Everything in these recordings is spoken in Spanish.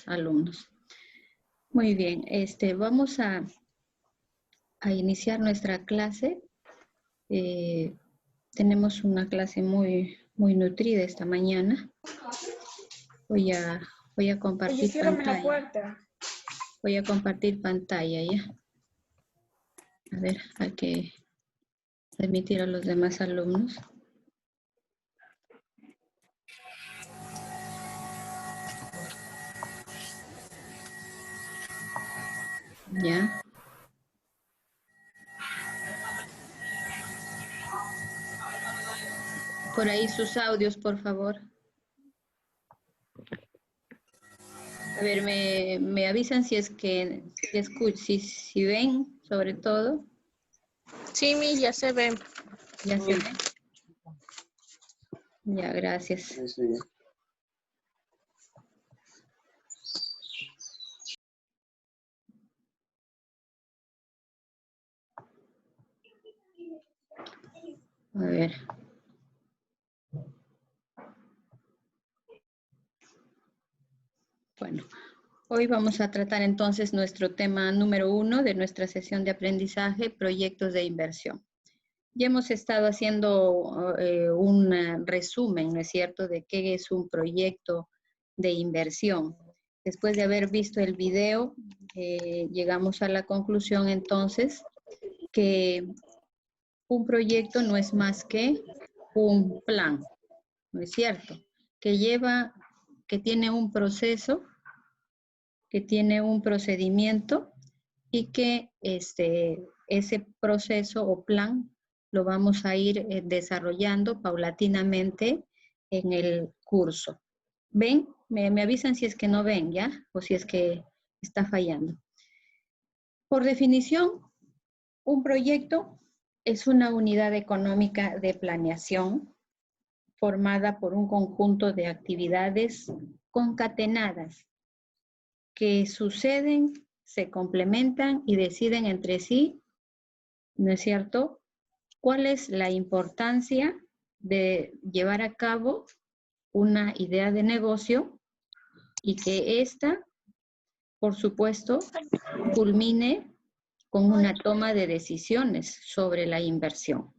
alumnos. Muy bien, vamos a iniciar nuestra clase. Tenemos una clase muy nutrida esta mañana. Voy a compartir pantalla. Voy a compartir pantalla ya. A ver, hay que permitir a los demás alumnos. Ya. Por ahí sus audios, por favor. A ver, me avisan si es que si ven, sobre todo. Sí, mi, ya se ven. Ya se ven. Ya, gracias. Sí. A ver. Bueno, hoy vamos a tratar entonces nuestro tema número 1 de nuestra sesión de aprendizaje, proyectos de inversión. Ya hemos estado haciendo un resumen, ¿no es cierto?, de qué es un proyecto de inversión. Después de haber visto el video, llegamos a la conclusión entonces que un proyecto no es más que un plan, ¿no es cierto?, que tiene un proceso, que tiene un procedimiento y que ese proceso o plan lo vamos a ir desarrollando paulatinamente en el curso. ¿Ven? Me avisan si es que no ven, ¿ya? O si es que está fallando. Por definición, un proyecto es una unidad económica de planeación formada por un conjunto de actividades concatenadas que suceden, se complementan y deciden entre sí, ¿no es cierto?, cuál es la importancia de llevar a cabo una idea de negocio y que ésta, por supuesto, culmine con una toma de decisiones sobre la inversión.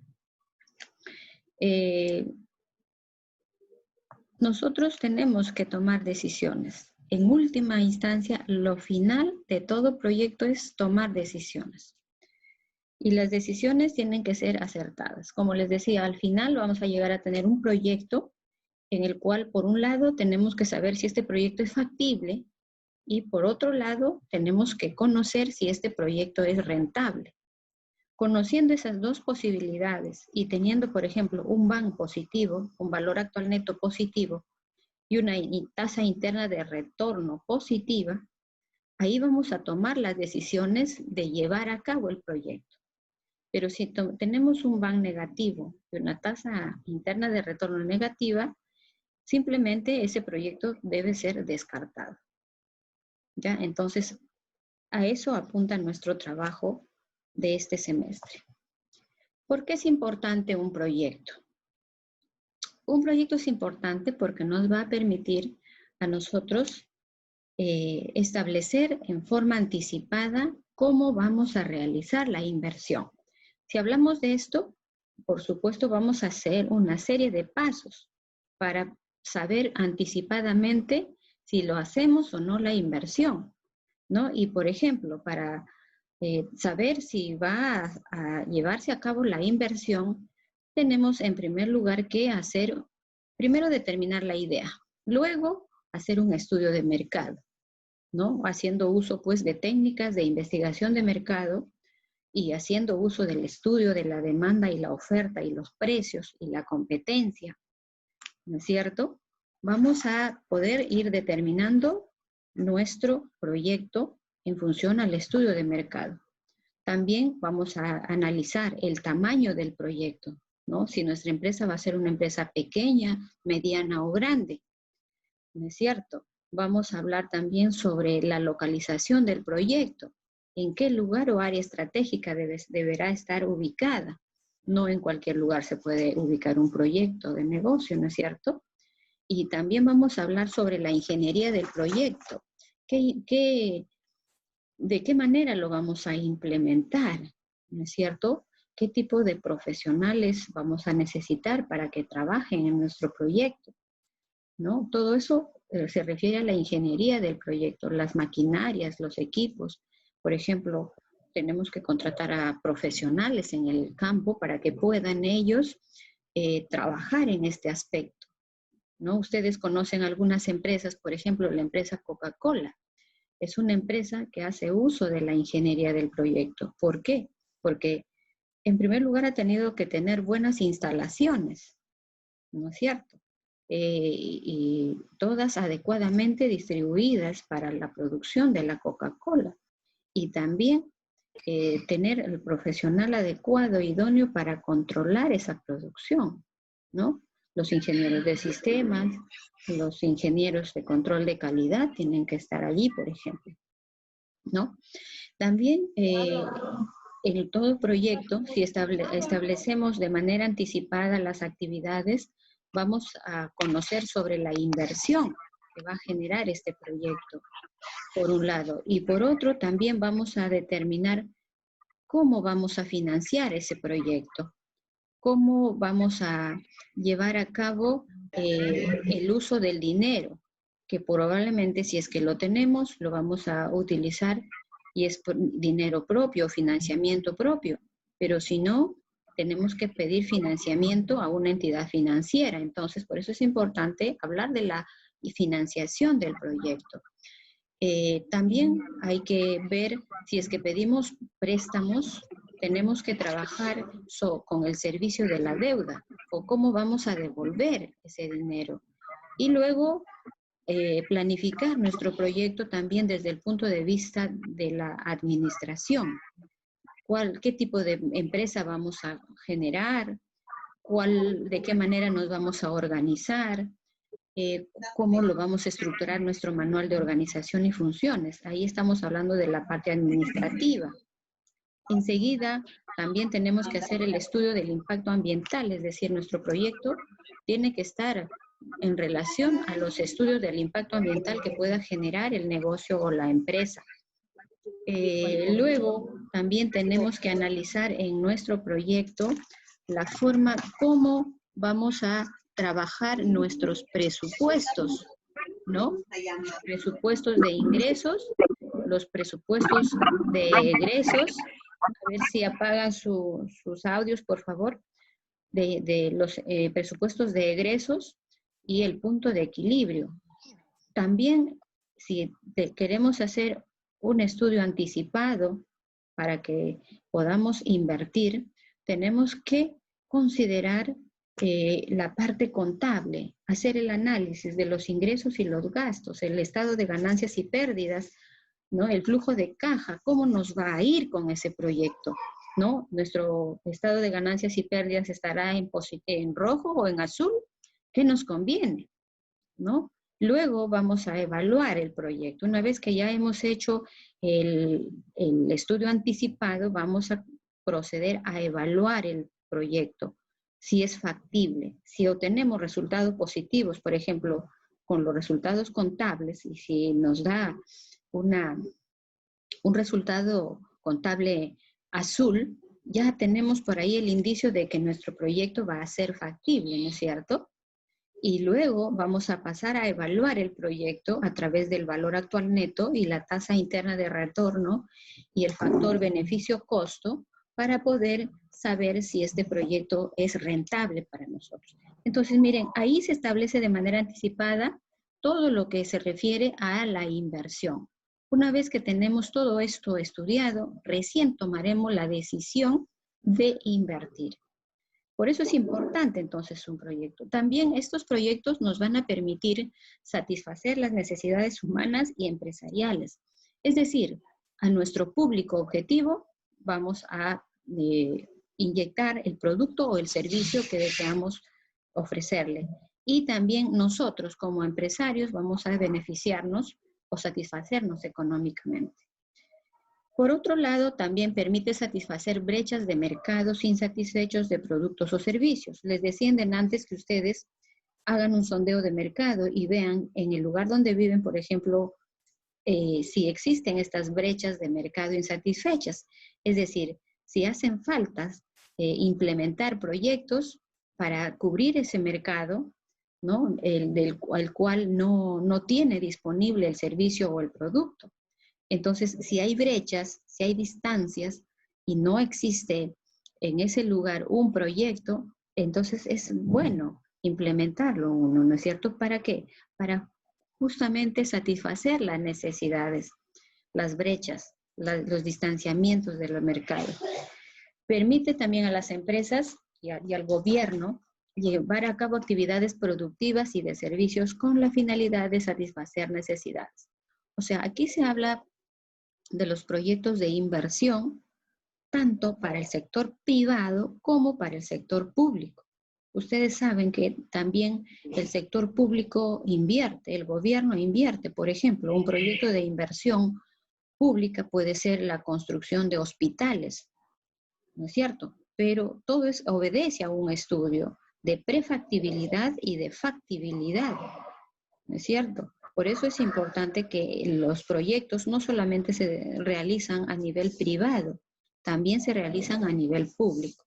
Nosotros tenemos que tomar decisiones. En última instancia, lo final de todo proyecto es tomar decisiones. Y las decisiones tienen que ser acertadas. Como les decía, al final vamos a llegar a tener un proyecto en el cual, por un lado, tenemos que saber si este proyecto es factible y, por otro lado, tenemos que conocer si este proyecto es rentable. Conociendo esas dos posibilidades y teniendo, por ejemplo, un VAN positivo, un valor actual neto positivo, y una tasa interna de retorno positiva, ahí vamos a tomar las decisiones de llevar a cabo el proyecto. Pero si tenemos un VAN negativo y una tasa interna de retorno negativa, simplemente ese proyecto debe ser descartado. ¿Ya? Entonces, a eso apunta nuestro trabajo de este semestre. ¿Por qué es importante un proyecto? Un proyecto es importante porque nos va a permitir a nosotros establecer en forma anticipada cómo vamos a realizar la inversión. Si hablamos de esto, por supuesto vamos a hacer una serie de pasos para saber anticipadamente si lo hacemos o no la inversión, ¿no? Y por ejemplo, para saber si va a llevarse a cabo la inversión, tenemos en primer lugar que primero determinar la idea, luego hacer un estudio de mercado, ¿no? Haciendo uso pues de técnicas de investigación de mercado y haciendo uso del estudio de la demanda y la oferta y los precios y la competencia, ¿no es cierto? Vamos a poder ir determinando nuestro proyecto en función al estudio de mercado. También vamos a analizar el tamaño del proyecto, ¿no? Si nuestra empresa va a ser una empresa pequeña, mediana o grande, ¿no es cierto? Vamos a hablar también sobre la localización del proyecto. ¿En qué lugar o área estratégica deberá estar ubicada? No en cualquier lugar se puede ubicar un proyecto de negocio, ¿no es cierto? Y también vamos a hablar sobre la ingeniería del proyecto. ¿De qué manera lo vamos a implementar? ¿No es cierto? ¿Qué tipo de profesionales vamos a necesitar para que trabajen en nuestro proyecto? ¿No? Todo eso se refiere a la ingeniería del proyecto, las maquinarias, los equipos. Por ejemplo, tenemos que contratar a profesionales en el campo para que puedan ellos trabajar en este aspecto, ¿no? Ustedes conocen algunas empresas, por ejemplo, la empresa Coca-Cola. Es una empresa que hace uso de la ingeniería del proyecto. ¿Por qué? Porque, en primer lugar, ha tenido que tener buenas instalaciones, ¿no es cierto? Y todas adecuadamente distribuidas para la producción de la Coca-Cola. Y también tener el profesional adecuado, idóneo para controlar esa producción, ¿no? Los ingenieros de sistemas, los ingenieros de control de calidad tienen que estar allí, por ejemplo, ¿no? También en todo proyecto, si establecemos de manera anticipada las actividades, vamos a conocer sobre la inversión que va a generar este proyecto, por un lado. Y por otro, también vamos a determinar cómo vamos a financiar ese proyecto, cómo vamos a llevar a cabo el uso del dinero, que probablemente si es que lo tenemos, lo vamos a utilizar y es dinero propio, financiamiento propio, pero si no, tenemos que pedir financiamiento a una entidad financiera. Entonces, por eso es importante hablar de la financiación del proyecto. También hay que ver si es que pedimos préstamos, tenemos que trabajar con el servicio de la deuda o cómo vamos a devolver ese dinero. Y luego planificar nuestro proyecto también desde el punto de vista de la administración. ¿Qué tipo de empresa vamos a generar? ¿De qué manera nos vamos a organizar? ¿Cómo lo vamos a estructurar nuestro manual de organización y funciones? Ahí estamos hablando de la parte administrativa. Enseguida, también tenemos que hacer el estudio del impacto ambiental, es decir, nuestro proyecto tiene que estar en relación a los estudios del impacto ambiental que pueda generar el negocio o la empresa. Luego, también tenemos que analizar en nuestro proyecto la forma como vamos a trabajar nuestros presupuestos, ¿no? Presupuestos de ingresos, los presupuestos de egresos. A ver si apagan sus audios, por favor, de los presupuestos de egresos y el punto de equilibrio. También, si queremos hacer un estudio anticipado para que podamos invertir, tenemos que considerar la parte contable, hacer el análisis de los ingresos y los gastos, el estado de ganancias y pérdidas, ¿no? El flujo de caja, cómo nos va a ir con ese proyecto, ¿no? Nuestro estado de ganancias y pérdidas estará en rojo o en azul, ¿qué nos conviene? ¿No? Luego vamos a evaluar el proyecto. Una vez que ya hemos hecho el estudio anticipado, vamos a proceder a evaluar el proyecto, si es factible, si obtenemos resultados positivos, por ejemplo, con los resultados contables, y si nos da un resultado contable azul, ya tenemos por ahí el indicio de que nuestro proyecto va a ser factible, ¿no es cierto? Y luego vamos a pasar a evaluar el proyecto a través del valor actual neto y la tasa interna de retorno y el factor beneficio-costo para poder saber si este proyecto es rentable para nosotros. Entonces, miren, ahí se establece de manera anticipada todo lo que se refiere a la inversión. Una vez que tenemos todo esto estudiado, recién tomaremos la decisión de invertir. Por eso es importante entonces un proyecto. También estos proyectos nos van a permitir satisfacer las necesidades humanas y empresariales. Es decir, a nuestro público objetivo vamos a inyectar el producto o el servicio que deseamos ofrecerle. Y también nosotros como empresarios vamos a beneficiarnos o satisfacernos económicamente. Por otro lado, también permite satisfacer brechas de mercados insatisfechos de productos o servicios. Les decía antes que ustedes hagan un sondeo de mercado y vean en el lugar donde viven, por ejemplo, si existen estas brechas de mercado insatisfechas. Es decir, si hacen faltas implementar proyectos para cubrir ese mercado, ¿no? El cual no tiene disponible el servicio o el producto. Entonces, si hay brechas, si hay distancias y no existe en ese lugar un proyecto, entonces es bueno implementarlo uno, ¿no es cierto? ¿Para qué? Para justamente satisfacer las necesidades, las brechas, los distanciamientos de los mercados. Permite también a las empresas y al gobierno llevar a cabo actividades productivas y de servicios con la finalidad de satisfacer necesidades. O sea, aquí se habla de los proyectos de inversión, tanto para el sector privado como para el sector público. Ustedes saben que también el sector público invierte, el gobierno invierte. Por ejemplo, un proyecto de inversión pública puede ser la construcción de hospitales, ¿no es cierto? Pero todo obedece a un estudio de prefactibilidad y de factibilidad, ¿no es cierto? Por eso es importante que los proyectos no solamente se realizan a nivel privado, también se realizan a nivel público.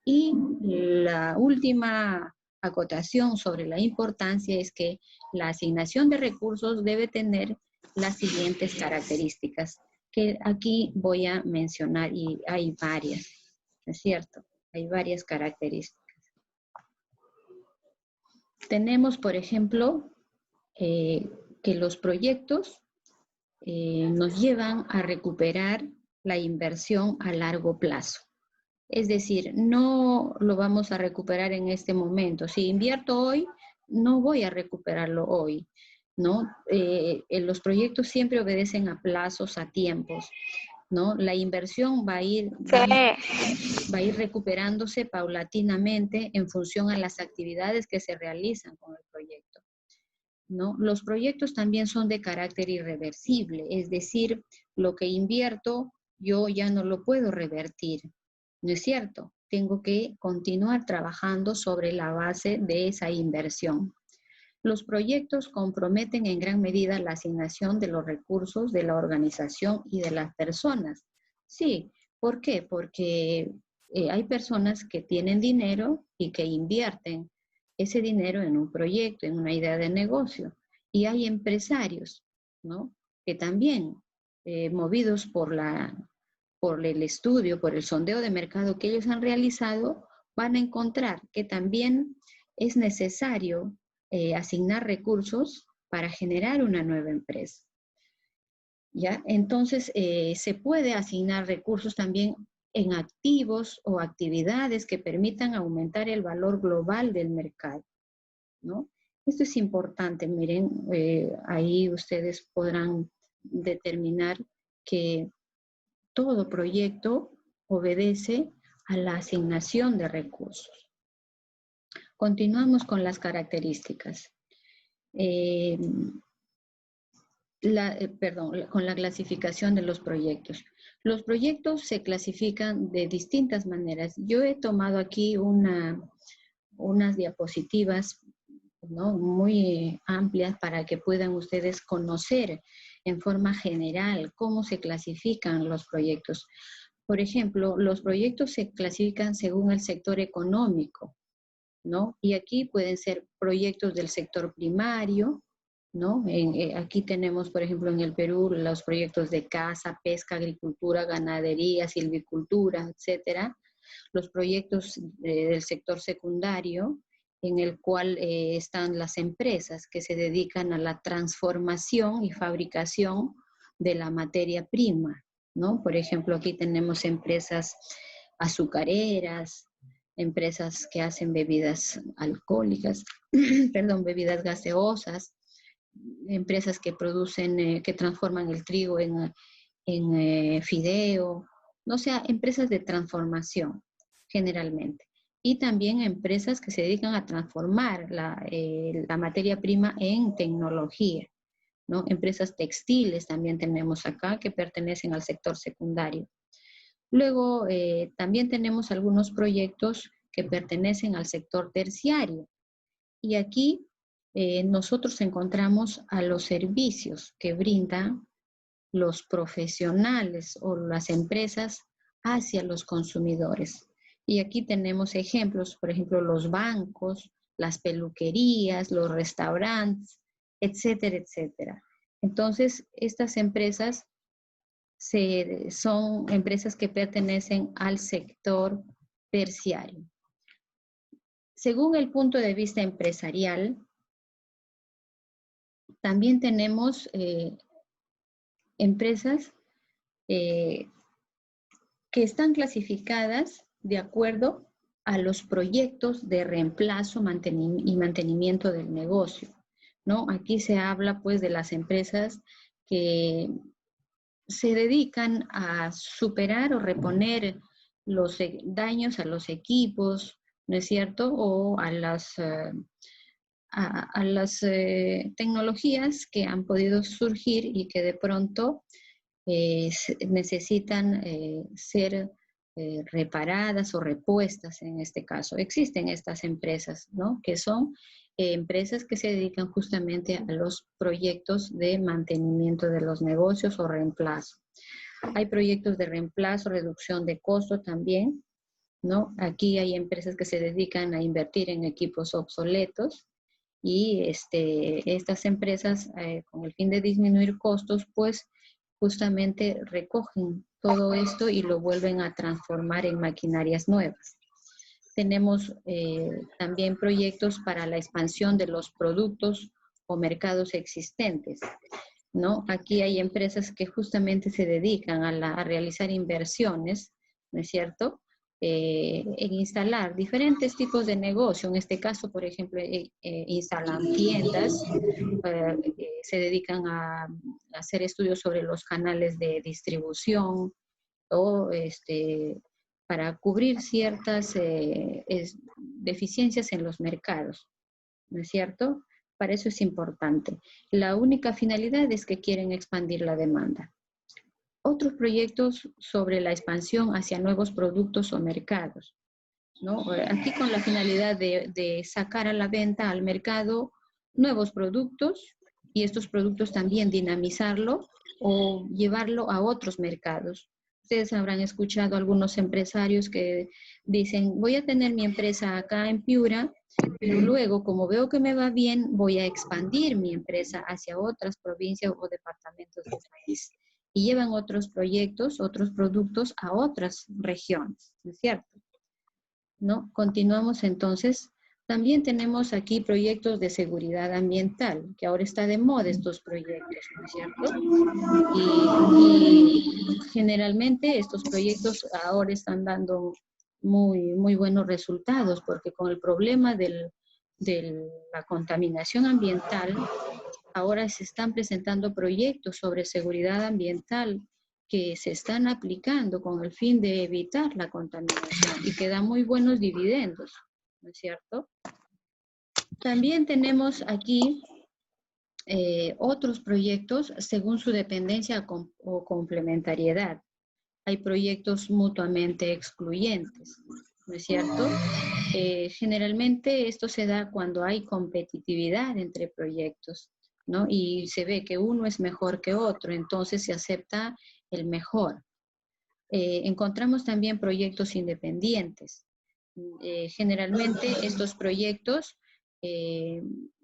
Y la última acotación sobre la importancia es que la asignación de recursos debe tener las siguientes características, que aquí voy a mencionar y hay varias, ¿no es cierto? Hay varias características. Tenemos, por ejemplo, que los proyectos nos llevan a recuperar la inversión a largo plazo. Es decir, no lo vamos a recuperar en este momento. Si invierto hoy, no voy a recuperarlo hoy, ¿no? Los proyectos siempre obedecen a plazos, a tiempos, ¿no? La inversión va a ir recuperándose paulatinamente en función a las actividades que se realizan con el proyecto, ¿no? Los proyectos también son de carácter irreversible, es decir, lo que invierto yo ya no lo puedo revertir, ¿no es cierto? Tengo que continuar trabajando sobre la base de esa inversión. Los proyectos comprometen en gran medida la asignación de los recursos de la organización y de las personas. Sí, ¿por qué? Porque hay personas que tienen dinero y que invierten ese dinero en un proyecto, en una idea de negocio. Y hay empresarios, ¿no? Que también, movidos por el estudio, por el sondeo de mercado que ellos han realizado, van a encontrar que también es necesario asignar recursos para generar una nueva empresa. ¿Ya? Entonces, se puede asignar recursos también en activos o actividades que permitan aumentar el valor global del mercado, ¿no? Esto es importante, miren, ahí ustedes podrán determinar que todo proyecto obedece a la asignación de recursos. Continuamos con las características. Con la clasificación de los proyectos. Los proyectos se clasifican de distintas maneras. Yo he tomado aquí unas diapositivas, ¿no?, muy amplias para que puedan ustedes conocer en forma general cómo se clasifican los proyectos. Por ejemplo, los proyectos se clasifican según el sector económico, ¿no? Y aquí pueden ser proyectos del sector primario, ¿no? Aquí tenemos, por ejemplo, en el Perú, los proyectos de caza, pesca, agricultura, ganadería, silvicultura, etcétera. Los proyectos del sector secundario, en el cual están las empresas que se dedican a la transformación y fabricación de la materia prima, ¿no? Por ejemplo, aquí tenemos empresas azucareras, empresas que hacen bebidas alcohólicas, perdón, bebidas gaseosas, empresas que producen, que transforman el trigo en fideo, o sea, empresas de transformación generalmente. Y también empresas que se dedican a transformar la materia prima en tecnología, ¿no? Empresas textiles también tenemos acá que pertenecen al sector secundario. Luego, también tenemos algunos proyectos que pertenecen al sector terciario. Y aquí nosotros encontramos a los servicios que brindan los profesionales o las empresas hacia los consumidores. Y aquí tenemos ejemplos, por ejemplo, los bancos, las peluquerías, los restaurantes, etcétera, etcétera. Entonces, estas empresas son empresas que pertenecen al sector terciario. Según el punto de vista empresarial, también tenemos empresas que están clasificadas de acuerdo a los proyectos de reemplazo y mantenimiento del negocio, ¿no? Aquí se habla pues de las empresas que se dedican a superar o reponer los daños a los equipos, ¿no es cierto? O a las tecnologías que han podido surgir y que de pronto necesitan ser reparadas o repuestas en este caso. Existen estas empresas, ¿no? Que son empresas que se dedican justamente a los proyectos de mantenimiento de los negocios o reemplazo. Hay proyectos de reemplazo, reducción de costo también, ¿no? Aquí hay empresas que se dedican a invertir en equipos obsoletos y estas empresas, con el fin de disminuir costos, pues justamente recogen todo esto y lo vuelven a transformar en maquinarias nuevas. Tenemos también proyectos para la expansión de los productos o mercados existentes, ¿no? Aquí hay empresas que justamente se dedican a realizar inversiones, ¿no es cierto?, en instalar diferentes tipos de negocio. En este caso, por ejemplo, instalan tiendas, se dedican a hacer estudios sobre los canales de distribución o para cubrir ciertas deficiencias en los mercados, ¿no es cierto? Para eso es importante. La única finalidad es que quieren expandir la demanda. Otros proyectos sobre la expansión hacia nuevos productos o mercados, ¿no? Aquí con la finalidad de sacar a la venta, al mercado, nuevos productos y estos productos también dinamizarlo o llevarlo a otros mercados. Ustedes habrán escuchado algunos empresarios que dicen, voy a tener mi empresa acá en Piura, pero luego, como veo que me va bien, voy a expandir mi empresa hacia otras provincias o departamentos del país. Y llevan otros proyectos, otros productos a otras regiones, ¿no es cierto? ¿No? Continuamos entonces. También tenemos aquí proyectos de seguridad ambiental, que ahora está de moda estos proyectos, ¿no es cierto? Y generalmente estos proyectos ahora están dando muy buenos resultados, porque con el problema de la contaminación ambiental, ahora se están presentando proyectos sobre seguridad ambiental que se están aplicando con el fin de evitar la contaminación y que dan muy buenos dividendos, ¿no es cierto? También tenemos aquí otros proyectos según su dependencia o complementariedad. Hay proyectos mutuamente excluyentes, ¿no es cierto? Generalmente esto se da cuando hay competitividad entre proyectos, ¿no? Y se ve que uno es mejor que otro, entonces se acepta el mejor. Encontramos también proyectos independientes. Generalmente estos proyectos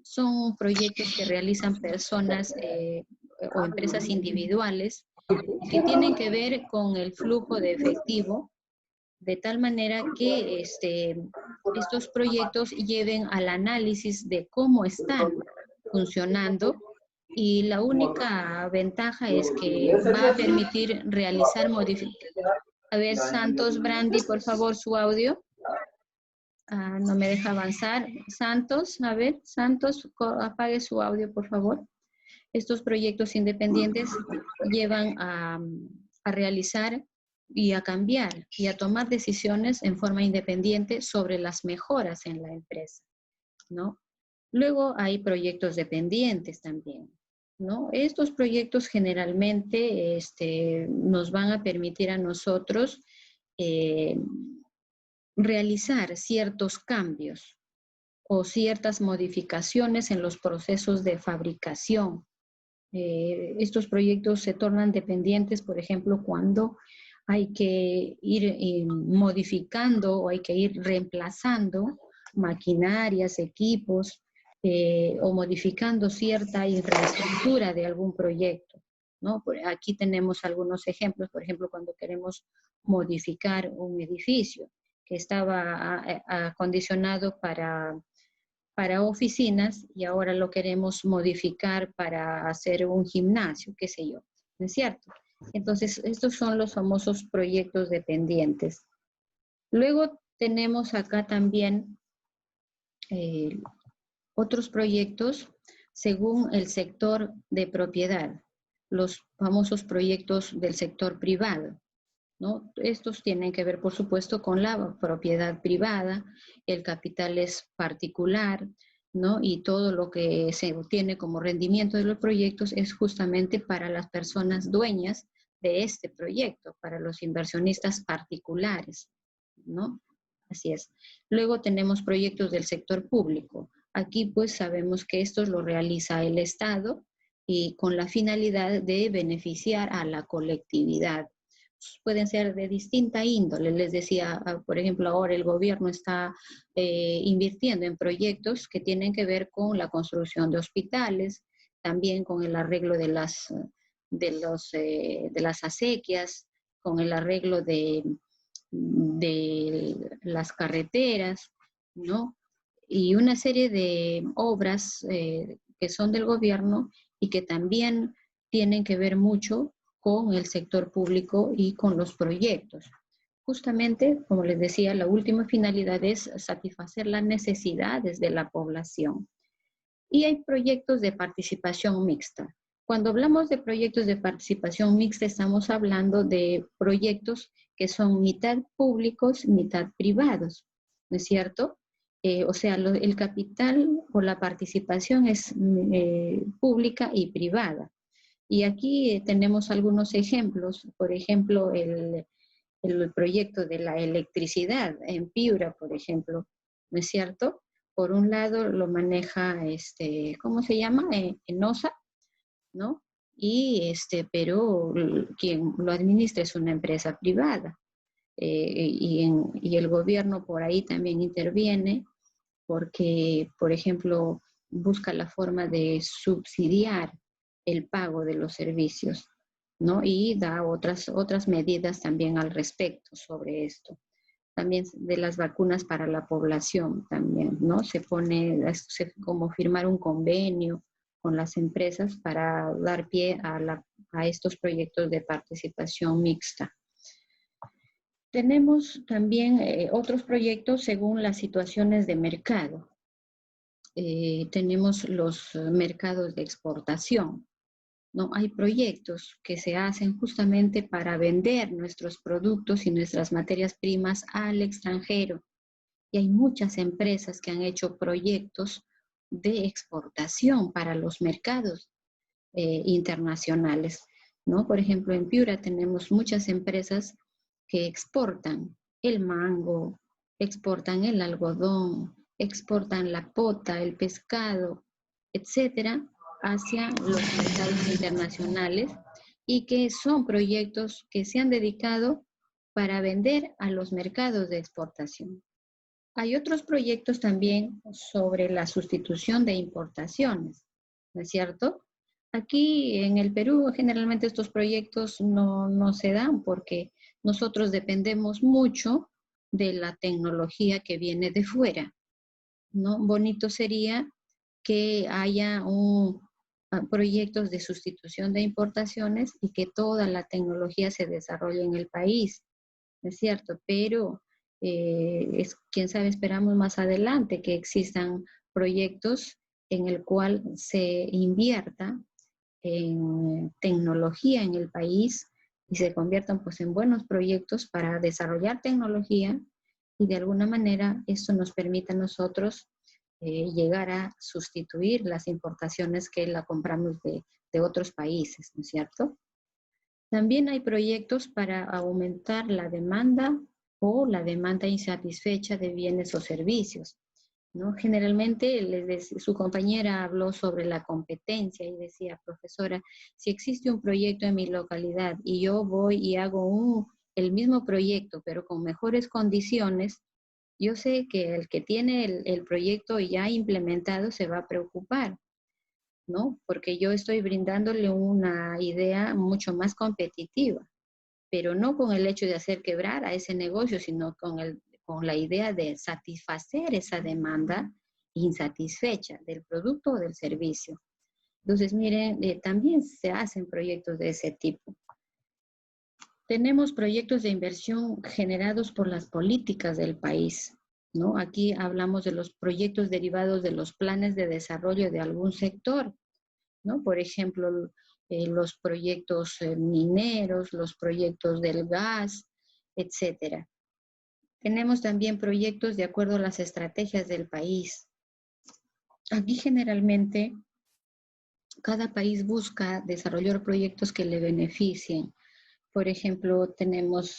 son proyectos que realizan personas o empresas individuales que tienen que ver con el flujo de efectivo, de tal manera que estos proyectos lleven al análisis de cómo están funcionando y la única ventaja es que va a permitir realizar modificaciones. A ver, Santos Brandi, por favor, su audio. No me deja avanzar. Santos, a ver, Santos, apague su audio, por favor. Estos proyectos independientes llevan a realizar y a cambiar y a tomar decisiones en forma independiente sobre las mejoras en la empresa, ¿no? Luego hay proyectos dependientes también, ¿no? Estos proyectos generalmente nos van a permitir a nosotros realizar ciertos cambios o ciertas modificaciones en los procesos de fabricación. Estos proyectos se tornan dependientes, por ejemplo, cuando hay que ir modificando o hay que ir reemplazando maquinarias, equipos, o modificando cierta infraestructura de algún proyecto, ¿no? Aquí tenemos algunos ejemplos, por ejemplo, cuando queremos modificar un edificio que estaba acondicionado para oficinas y ahora lo queremos modificar para hacer un gimnasio, qué sé yo, ¿no es cierto? Entonces, estos son los famosos proyectos dependientes. Luego tenemos acá también otros proyectos según el sector de propiedad, los famosos proyectos del sector privado, ¿no? Estos tienen que ver, por supuesto, con la propiedad privada, el capital es particular, ¿no? Y todo lo que se obtiene como rendimiento de los proyectos es justamente para las personas dueñas de este proyecto, para los inversionistas particulares, ¿no? Así es. Luego tenemos proyectos del sector público. Aquí pues sabemos que estos lo realiza el Estado y con la finalidad de beneficiar a la colectividad. Pueden ser de distinta índole. Les decía, por ejemplo, ahora el gobierno está invirtiendo en proyectos que tienen que ver con la construcción de hospitales, también con el arreglo de las acequias, con el arreglo de las carreteras, ¿no? Y una serie de obras que son del gobierno y que también tienen que ver mucho con el sector público y con los proyectos. Justamente, como les decía, la última finalidad es satisfacer las necesidades de la población. Y hay proyectos de participación mixta. Cuando hablamos de proyectos de participación mixta, estamos hablando de proyectos que son mitad públicos, mitad privados, ¿no es cierto? O sea, el capital o la participación es pública y privada. Y aquí tenemos algunos ejemplos, por ejemplo, el proyecto de la electricidad en Piura, por ejemplo, ¿no es cierto? Por un lado lo maneja, ¿cómo se llama? ENOSA, ¿no? Pero quien lo administra es una empresa privada. Y el gobierno por ahí también interviene porque, por ejemplo, busca la forma de subsidiar el pago de los servicios, ¿no? Y da otras medidas también al respecto sobre esto. También de las vacunas para la población también, ¿no? Se pone como firmar un convenio con las empresas para dar pie a estos proyectos de participación mixta. Tenemos también otros proyectos según las situaciones de mercado. Tenemos los mercados de exportación, ¿no? Hay proyectos que se hacen justamente para vender nuestros productos y nuestras materias primas al extranjero. Y hay muchas empresas que han hecho proyectos de exportación para los mercados internacionales, ¿no? Por ejemplo, en Piura tenemos muchas empresas que exportan el mango, exportan el algodón, exportan la pota, el pescado, etcétera, hacia los mercados internacionales y que son proyectos que se han dedicado para vender a los mercados de exportación. Hay otros proyectos también sobre la sustitución de importaciones, ¿no es cierto? Aquí en el Perú generalmente estos proyectos no se dan porque nosotros dependemos mucho de la tecnología que viene de fuera, ¿no? Bonito sería que haya proyectos de sustitución de importaciones y que toda la tecnología se desarrolle en el país, ¿no es cierto? Pero quién sabe, esperamos más adelante que existan proyectos en el cual se invierta en tecnología en el país y se conviertan pues en buenos proyectos para desarrollar tecnología y de alguna manera esto nos permite a nosotros llegar a sustituir las importaciones que la compramos de otros países, ¿no es cierto? También hay proyectos para aumentar la demanda o la demanda insatisfecha de bienes o servicios. ¿no? Generalmente su compañera habló sobre la competencia y decía, profesora, si existe un proyecto en mi localidad y yo voy y hago el mismo proyecto, pero con mejores condiciones, yo sé que el que tiene el proyecto ya implementado se va a preocupar, ¿no? Porque yo estoy brindándole una idea mucho más competitiva, pero no con el hecho de hacer quebrar a ese negocio, sino con la idea de satisfacer esa demanda insatisfecha del producto o del servicio. Entonces, miren, también se hacen proyectos de ese tipo. Tenemos proyectos de inversión generados por las políticas del país, ¿no? Aquí hablamos de los proyectos derivados de los planes de desarrollo de algún sector, ¿no? Por ejemplo, los proyectos mineros, los proyectos del gas, etcétera. Tenemos también proyectos de acuerdo a las estrategias del país. Aquí generalmente cada país busca desarrollar proyectos que le beneficien. Por ejemplo, tenemos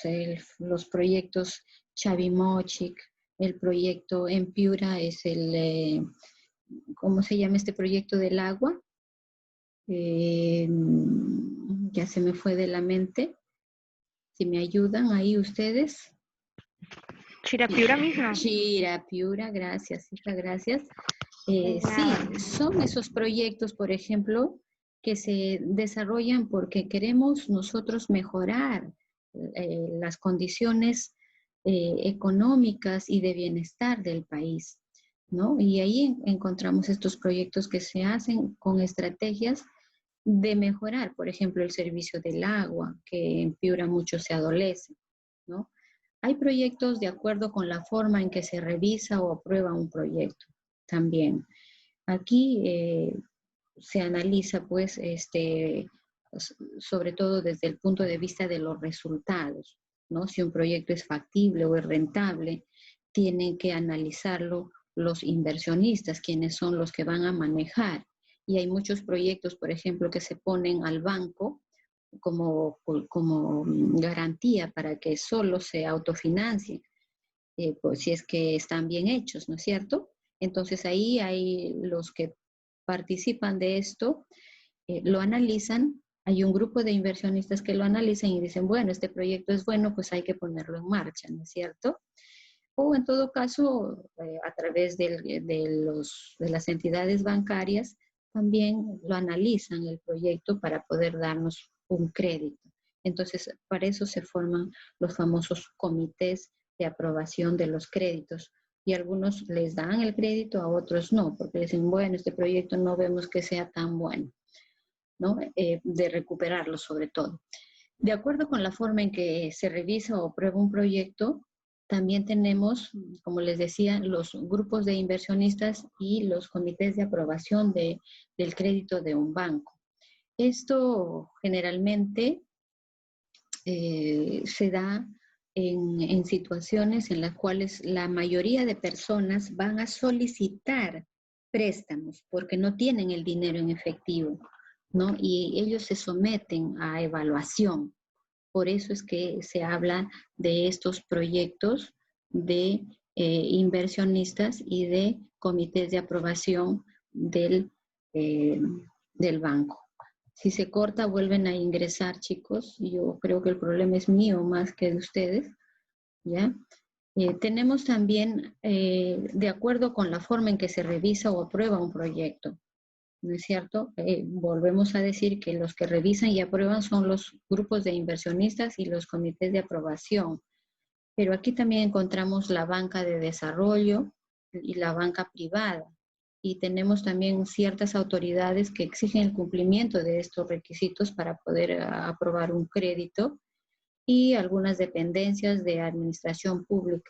los proyectos Chavimochic, el proyecto en Piura es ¿cómo se llama este proyecto del agua? Ya se me fue de la mente. Si me ayudan ahí ustedes. Chirapiura mismo. Chirapiura, gracias, hija, gracias. Sí, son esos proyectos, por ejemplo, que se desarrollan porque queremos nosotros mejorar las condiciones económicas y de bienestar del país, ¿no? Y ahí encontramos estos proyectos que se hacen con estrategias de mejorar, por ejemplo, el servicio del agua, que en Piura mucho se adolece, ¿no? Hay proyectos de acuerdo con la forma en que se revisa o aprueba un proyecto también. Aquí se analiza, pues, sobre todo desde el punto de vista de los resultados, ¿no? Si un proyecto es factible o es rentable, tienen que analizarlo los inversionistas, quienes son los que van a manejar. Y hay muchos proyectos, por ejemplo, que se ponen al banco como garantía para que solo se autofinancien, pues, si es que están bien hechos, ¿no es cierto? Entonces ahí hay los que participan de esto, lo analizan, hay un grupo de inversionistas que lo analizan y dicen, bueno, este proyecto es bueno, pues hay que ponerlo en marcha, ¿no es cierto? O en todo caso, a través de las entidades bancarias, también lo analizan el proyecto para poder darnos un crédito. Entonces, para eso se forman los famosos comités de aprobación de los créditos. Y algunos les dan el crédito, a otros no, porque dicen, bueno, este proyecto no vemos que sea tan bueno, ¿no? De recuperarlo sobre todo. De acuerdo con la forma en que se revisa o prueba un proyecto, también tenemos, como les decía, los grupos de inversionistas y los comités de aprobación del crédito de un banco. Esto generalmente se da en situaciones en las cuales la mayoría de personas van a solicitar préstamos porque no tienen el dinero en efectivo, ¿no? Y ellos se someten a evaluación. Por eso es que se habla de estos proyectos de inversionistas y de comités de aprobación del banco. Si se corta, vuelven a ingresar, chicos. Yo creo que el problema es mío más que de ustedes, ¿ya? Tenemos también, de acuerdo con la forma en que se revisa o aprueba un proyecto, ¿no es cierto? Volvemos a decir que los que revisan y aprueban son los grupos de inversionistas y los comités de aprobación. Pero aquí también encontramos la banca de desarrollo y la banca privada. Y tenemos también ciertas autoridades que exigen el cumplimiento de estos requisitos para poder aprobar un crédito y algunas dependencias de administración pública,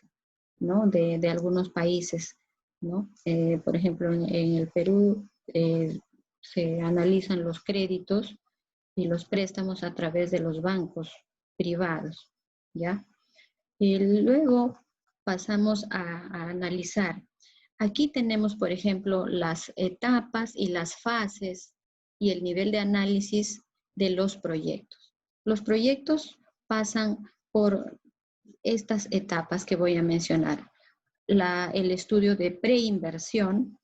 ¿no? De algunos países, ¿no? Por ejemplo, en el Perú se analizan los créditos y los préstamos a través de los bancos privados, ¿ya? Y luego pasamos a analizar. Aquí tenemos, por ejemplo, las etapas y las fases y el nivel de análisis de los proyectos. Los proyectos pasan por estas etapas que voy a mencionar. el estudio de preinversión,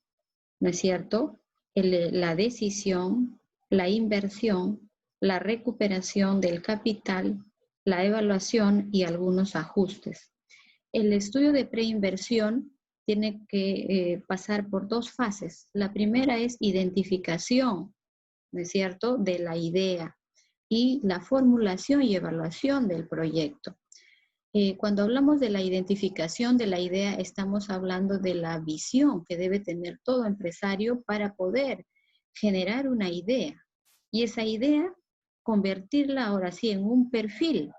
¿no es cierto? La decisión, la inversión, la recuperación del capital, la evaluación y algunos ajustes. El estudio de preinversión tiene que pasar por dos fases. La primera es identificación, ¿no es cierto?, de la idea y la formulación y evaluación del proyecto. Cuando hablamos de la identificación de la idea, estamos hablando de la visión que debe tener todo empresario para poder generar una idea. Y esa idea, convertirla ahora sí en un perfil.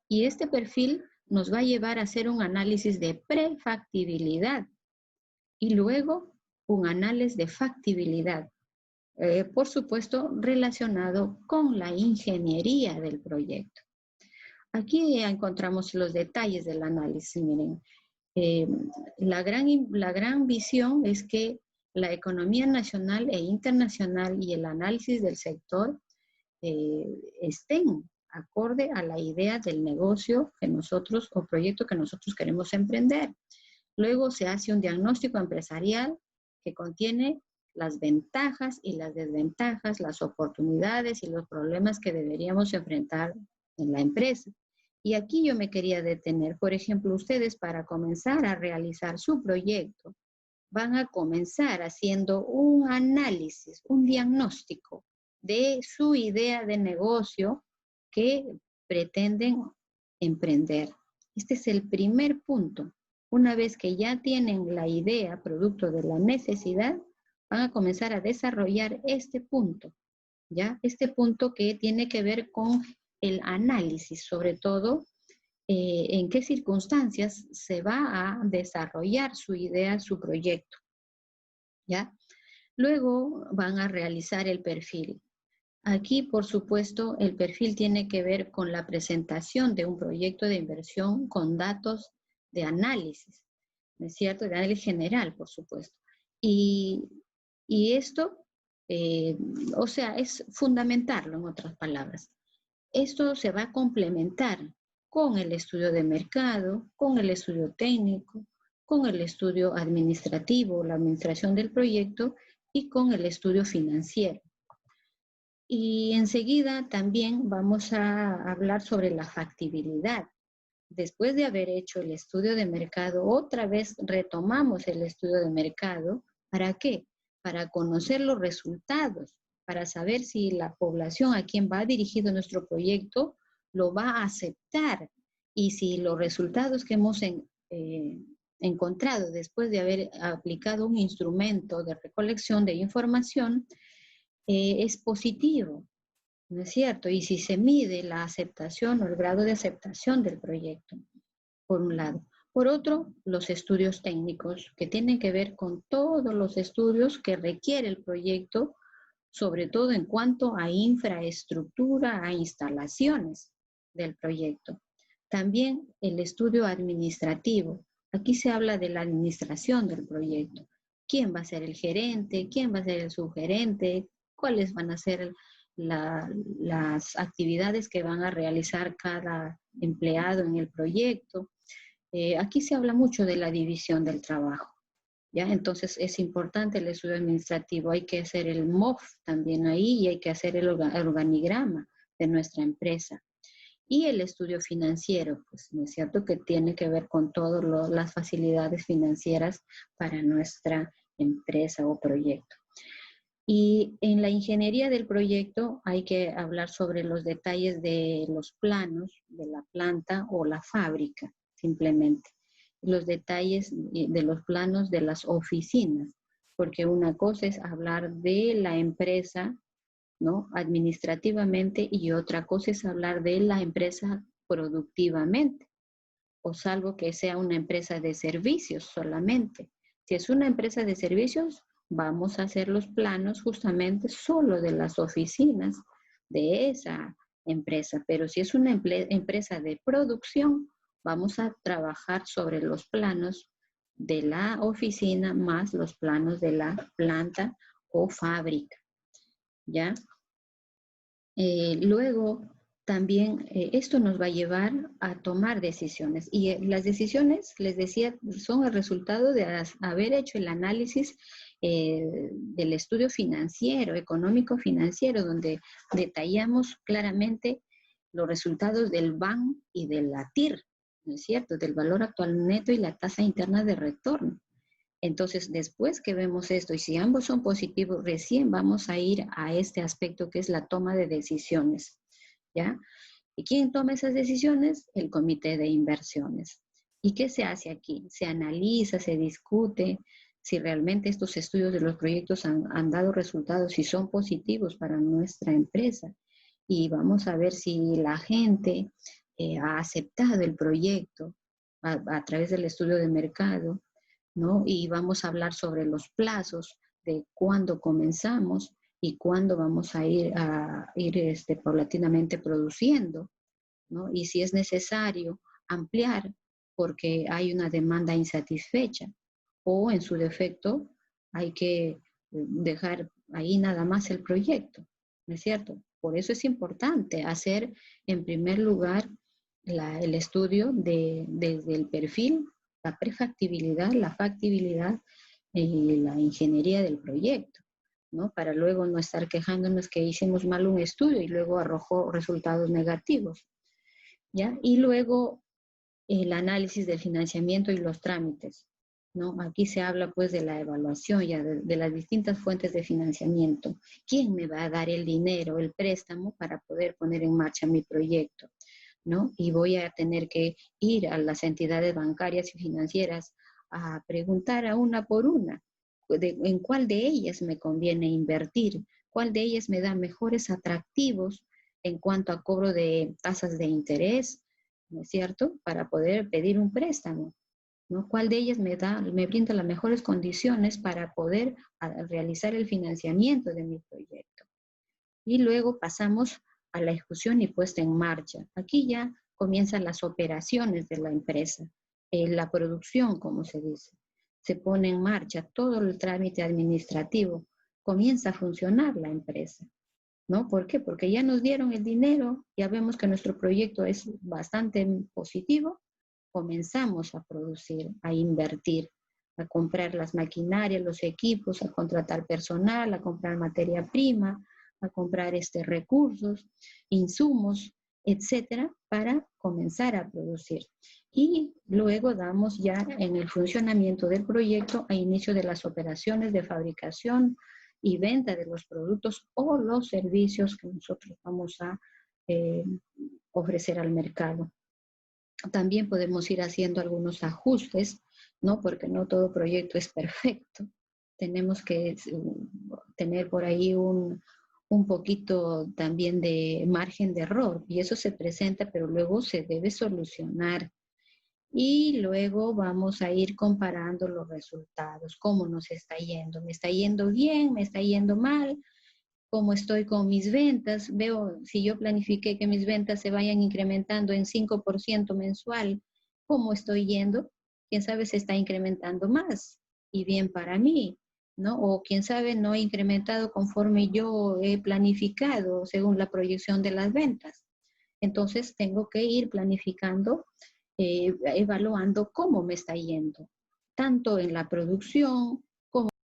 Y este perfil nos va a llevar a hacer un análisis de prefactibilidad y luego un análisis de factibilidad. Por supuesto, relacionado con la ingeniería del proyecto. Aquí encontramos los detalles del análisis. Miren, la gran visión es que la economía nacional e internacional y el análisis del sector estén acorde a la idea del negocio que nosotros o proyecto que nosotros queremos emprender. Luego se hace un diagnóstico empresarial que contiene las ventajas y las desventajas, las oportunidades y los problemas que deberíamos enfrentar en la empresa. Y aquí yo me quería detener. Por ejemplo, ustedes para comenzar a realizar su proyecto van a comenzar haciendo un análisis, un diagnóstico de su idea de negocio que pretenden emprender. Este es el primer punto. Una vez que ya tienen la idea, producto de la necesidad, van a comenzar a desarrollar este punto, ¿ya? Este punto que tiene que ver con el análisis, sobre todo, en qué circunstancias se va a desarrollar su idea, su proyecto, ¿ya? Luego van a realizar el perfil. Aquí, por supuesto, el perfil tiene que ver con la presentación de un proyecto de inversión con datos de análisis, ¿no es cierto? De análisis general, por supuesto. Y esto, o sea, es fundamentarlo, en otras palabras. Esto se va a complementar con el estudio de mercado, con el estudio técnico, con el estudio administrativo, la administración del proyecto y con el estudio financiero. Y enseguida también vamos a hablar sobre la factibilidad. Después de haber hecho el estudio de mercado, otra vez retomamos el estudio de mercado. ¿Para qué? Para conocer los resultados, para saber si la población a quien va dirigido nuestro proyecto lo va a aceptar y si los resultados que hemos encontrado después de haber aplicado un instrumento de recolección de información es positivo, ¿no es cierto? Y si se mide la aceptación o el grado de aceptación del proyecto, por un lado. Por otro, los estudios técnicos, que tienen que ver con todos los estudios que requiere el proyecto, sobre todo en cuanto a infraestructura, a instalaciones del proyecto. También el estudio administrativo. Aquí se habla de la administración del proyecto. ¿Quién va a ser el gerente? ¿Quién va a ser el subgerente? ¿Cuáles van a ser las actividades que van a realizar cada empleado en el proyecto? Aquí se habla mucho de la división del trabajo, ¿ya? Entonces es importante el estudio administrativo. Hay que hacer el MOF también ahí y hay que hacer el organigrama de nuestra empresa. Y el estudio financiero, pues, ¿no es cierto?, que tiene que ver con todas las facilidades financieras para nuestra empresa o proyecto. Y en la ingeniería del proyecto hay que hablar sobre los detalles de los planos de la planta o la fábrica, simplemente. Los detalles de los planos de las oficinas, porque una cosa es hablar de la empresa, ¿no?, administrativamente, y otra cosa es hablar de la empresa productivamente, o salvo que sea una empresa de servicios solamente. Si es una empresa de servicios, vamos a hacer los planos justamente solo de las oficinas de esa empresa, pero si es una empresa de producción, vamos a trabajar sobre los planos de la oficina más los planos de la planta o fábrica, ¿ya? Luego también esto nos va a llevar a tomar decisiones. Y las decisiones, les decía, son el resultado de haber hecho el análisis del estudio financiero, económico financiero, donde detallamos claramente los resultados del BAN y de la TIR, ¿no es cierto? Del valor actual neto y la tasa interna de retorno. Entonces, después que vemos esto, y si ambos son positivos, recién vamos a ir a este aspecto que es la toma de decisiones, ¿ya? ¿Y quién toma esas decisiones? El comité de inversiones. ¿Y qué se hace aquí? Se analiza, se discute si realmente estos estudios de los proyectos han dado resultados, si son positivos para nuestra empresa. Y vamos a ver si la gente ha aceptado el proyecto a través del estudio de mercado, ¿no? Y vamos a hablar sobre los plazos de cuándo comenzamos y cuándo vamos a ir paulatinamente produciendo, ¿no? Y si es necesario ampliar porque hay una demanda insatisfecha o en su defecto hay que dejar ahí nada más el proyecto, ¿no es cierto? Por eso es importante hacer en primer lugar el estudio desde el perfil, la prefactibilidad, la factibilidad y la ingeniería del proyecto, ¿no? Para luego no estar quejándonos que hicimos mal un estudio y luego arrojó resultados negativos, ¿ya? Y luego el análisis del financiamiento y los trámites, ¿no? Aquí se habla pues de la evaluación ya de las distintas fuentes de financiamiento. ¿Quién me va a dar el dinero, el préstamo para poder poner en marcha mi proyecto, ¿no? Y voy a tener que ir a las entidades bancarias y financieras a preguntar a una por una en cuál de ellas me conviene invertir, cuál de ellas me da mejores atractivos en cuanto a cobro de tasas de interés, ¿no es cierto? Para poder pedir un préstamo, ¿no? ¿Cuál de ellas me brinda las mejores condiciones para poder realizar el financiamiento de mi proyecto? Y luego pasamos a la ejecución y puesta en marcha. Aquí ya comienzan las operaciones de la empresa, la producción, como se dice. Se pone en marcha todo el trámite administrativo, comienza a funcionar la empresa, ¿no? ¿Por qué? Porque ya nos dieron el dinero, ya vemos que nuestro proyecto es bastante positivo, comenzamos a producir, a invertir, a comprar las maquinarias, los equipos, a contratar personal, a comprar materia prima, a comprar recursos, insumos, etcétera, para comenzar a producir. Y luego damos ya en el funcionamiento del proyecto a inicio de las operaciones de fabricación y venta de los productos o los servicios que nosotros vamos a ofrecer al mercado. También podemos ir haciendo algunos ajustes, ¿no? Porque no todo proyecto es perfecto. Tenemos que tener por ahí un poquito también de margen de error y eso se presenta, pero luego se debe solucionar. Y luego vamos a ir comparando los resultados, cómo nos está yendo. ¿Me está yendo bien? ¿Me está yendo mal? ¿Cómo estoy con mis ventas? Veo, si yo planifiqué que mis ventas se vayan incrementando en 5% mensual, ¿cómo estoy yendo? Quién sabe se está incrementando más y bien para mí, ¿no? O quién sabe no he incrementado conforme yo he planificado según la proyección de las ventas. Entonces tengo que ir planificando, evaluando cómo me está yendo, tanto en la producción